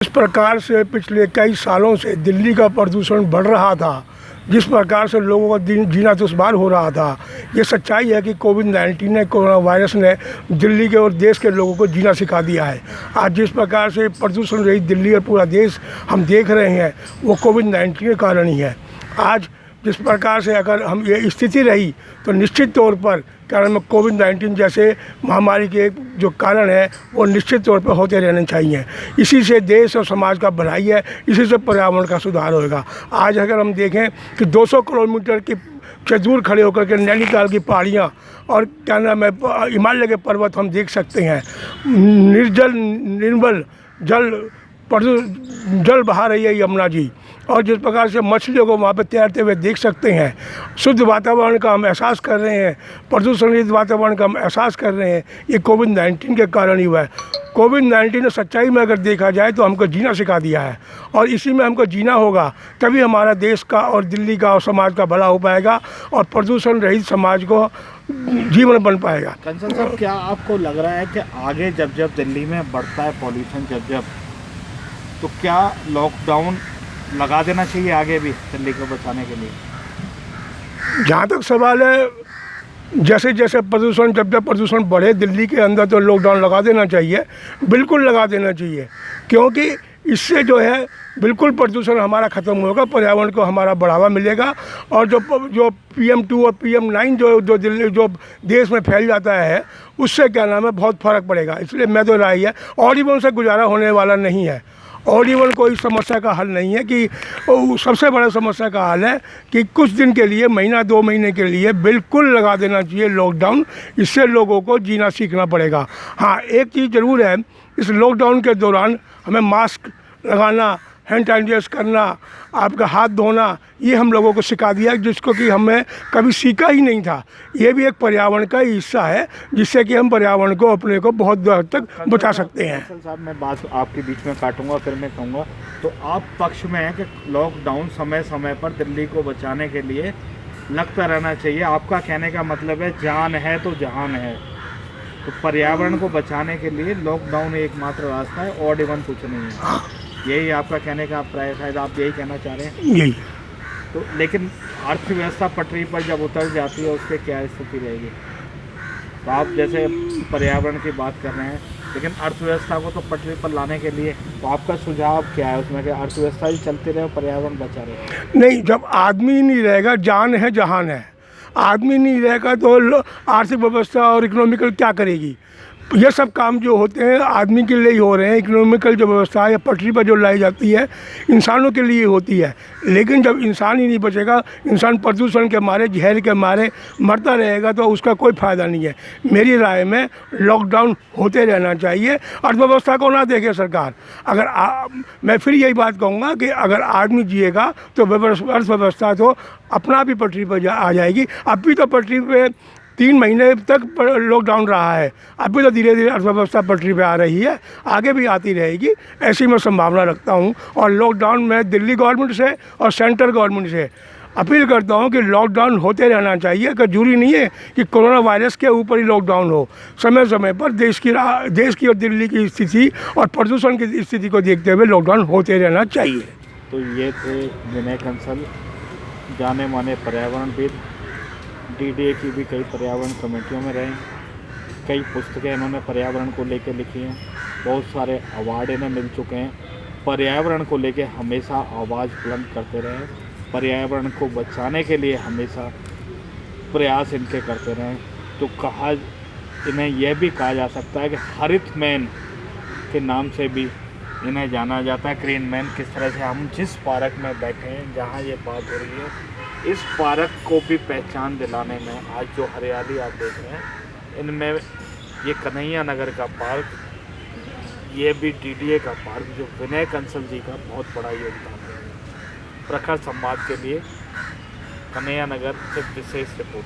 इस प्रकार से पिछले कई सालों से दिल्ली का प्रदूषण बढ़ रहा था, जिस प्रकार से लोगों का जीना दुश्वार हो रहा था। ये सच्चाई है कि कोविड-19 ने, कोरोना वायरस ने दिल्ली के और देश के लोगों को जीना सिखा दिया है। आज जिस प्रकार से प्रदूषण रहित दिल्ली और पूरा देश हम देख रहे हैं, वो कोविड-19 के कारण ही है। आज जिस प्रकार से अगर हम ये स्थिति रही तो निश्चित तौर पर कारण में कोविड-19 जैसे महामारी के जो कारण है वो निश्चित तौर पर होते रहने चाहिए। इसी से देश और समाज का भलाई है, इसी से पर्यावरण का सुधार होएगा। आज अगर हम देखें कि 200 किलोमीटर की से दूर खड़े होकर के नैनीताल की पहाड़ियाँ और क्या नाम है हिमालय के पर्वत हम देख सकते हैं। निर्मल जल बहा रही है यमुना जी, और जिस प्रकार से मछलियों को वहाँ पे तैरते हुए देख सकते हैं। शुद्ध वातावरण का हम एहसास कर रहे हैं, प्रदूषण रहित वातावरण का हम एहसास कर रहे हैं। ये कोविड-19 के कारण ही हुआ है। कोविड-19 ने सच्चाई में अगर देखा जाए तो हमको जीना सिखा दिया है, और इसी में हमको जीना होगा, तभी हमारा देश का और दिल्ली का और समाज का भला हो पाएगा और प्रदूषण रहित समाज को जीवन बन पाएगा। कंसल साहब, क्या आपको लग रहा है कि आगे जब दिल्ली में बढ़ता है पॉल्यूशन तो क्या लॉकडाउन लगा देना चाहिए आगे भी दिल्ली को बचाने के लिए? जहाँ तक सवाल है, जैसे जैसे प्रदूषण जब प्रदूषण बढ़े दिल्ली के अंदर तो लॉकडाउन लगा देना चाहिए, बिल्कुल लगा देना चाहिए। क्योंकि इससे जो है बिल्कुल प्रदूषण हमारा ख़त्म होगा, पर्यावरण को हमारा बढ़ावा मिलेगा, और जो PM2 और PM9 जो दिल्ली जो देश में फैल जाता है, उससे क्या नाम है बहुत फ़र्क पड़ेगा। इसलिए मैं तो राय है, ऑडिबल से गुजारा होने वाला नहीं है। ऑडिबल कोई समस्या का हल नहीं है कि सबसे बड़ा समस्या का हल है कि कुछ दिन के लिए, महीना 2 महीने के लिए बिल्कुल लगा देना चाहिए लॉकडाउन। इससे लोगों को जीना सीखना पड़ेगा। हाँ, एक चीज़ ज़रूर है, इस लॉकडाउन के दौरान हमें मास्क लगाना, हैंड सैनिटाइज करना, आपका हाथ धोना, ये हम लोगों को सिखा दिया, जिसको कि हमें कभी सीखा ही नहीं था। ये भी एक पर्यावरण का ही हिस्सा है, जिससे कि हम पर्यावरण को अपने को बहुत हद तक बचा सकते हैं। कंसल साहब, मैं बात आपके बीच में काटूंगा, फिर मैं कहूँगा, तो आप पक्ष में हैं कि लॉकडाउन समय समय पर दिल्ली को बचाने के लिए लगता रहना चाहिए। आपका कहने का मतलब है जान है तो जहान है, तो पर्यावरण को बचाने के लिए लॉकडाउन एकमात्र रास्ता है, और इवन कुछ नहीं है। यही आपका कहने का अभिप्राय, शायद आप यही कहना चाह रहे हैं? यही। तो लेकिन अर्थव्यवस्था पटरी पर जब उतर जाती है उसके क्या स्थिति रहेगी? तो आप जैसे पर्यावरण की बात कर रहे हैं, लेकिन अर्थव्यवस्था को तो पटरी पर लाने के लिए तो आपका सुझाव क्या है उसमें, कि अर्थव्यवस्था ही चलती रहे, पर्यावरण बचा रहे? नहीं, जब आदमी नहीं रहेगा, जान है जहान है। आदमी नहीं रहेगा तो आर्थिक व्यवस्था और इकोनॉमिकल क्या करेगी? ये सब काम जो होते हैं आदमी के लिए ही हो रहे हैं। इकोनॉमिकल जो व्यवस्था है या पटरी पर जो लाई जाती है इंसानों के लिए होती है, लेकिन जब इंसान ही नहीं बचेगा, इंसान प्रदूषण के मारे, जहर के मारे मरता रहेगा, तो उसका कोई फ़ायदा नहीं है। मेरी राय में लॉकडाउन होते रहना चाहिए। अर्थव्यवस्था को ना देखे सरकार। अगर मैं फिर यही बात कहूँगा कि अगर आदमी जिएगा तो अर्थव्यवस्था तो अपना भी पटरी पर आ जाएगी। अब भी तो पटरी पर 3 महीने तक लॉकडाउन रहा है, अभी तो धीरे धीरे अर्थव्यवस्था पटरी पे आ रही है, आगे भी आती रहेगी, ऐसी मैं संभावना रखता हूँ। और लॉकडाउन में दिल्ली गवर्नमेंट से और सेंट्रल गवर्नमेंट से अपील करता हूँ कि लॉकडाउन होते रहना चाहिए। कि जरूरी नहीं है कि कोरोना वायरस के ऊपर ही लॉकडाउन हो, समय समय पर देश की और दिल्ली की स्थिति और प्रदूषण की स्थिति को देखते हुए लॉकडाउन होते रहना चाहिए। तो ये थे विनय कंसल, जाने माने पर्यावरणविद। DDA की भी कई पर्यावरण कमेटियों में रहे, कई पुस्तकें इन्होंने पर्यावरण को लेकर लिखी हैं, बहुत सारे अवार्ड इन्हें मिल चुके हैं। पर्यावरण को लेकर हमेशा आवाज़ बुलंद करते रहे, पर्यावरण को बचाने के लिए हमेशा प्रयास इनके करते रहे। तो इन्हें यह भी कहा जा सकता है कि हरित मैन के नाम से भी इन्हें जाना जाता है, ग्रीन मैन। किस तरह से हम जिस पार्क में बैठे हैं, जहाँ ये बात हो रही है, इस पार्क को भी पहचान दिलाने में आज जो हरियाली आप देख रहे हैं, इनमें ये कन्हैया नगर का पार्क, ये भी DDA का पार्क, जो विनय कंसल जी का बहुत बड़ा योगदान है। प्रखर संवाद के लिए कन्हैया नगर से विशेष रिपोर्ट।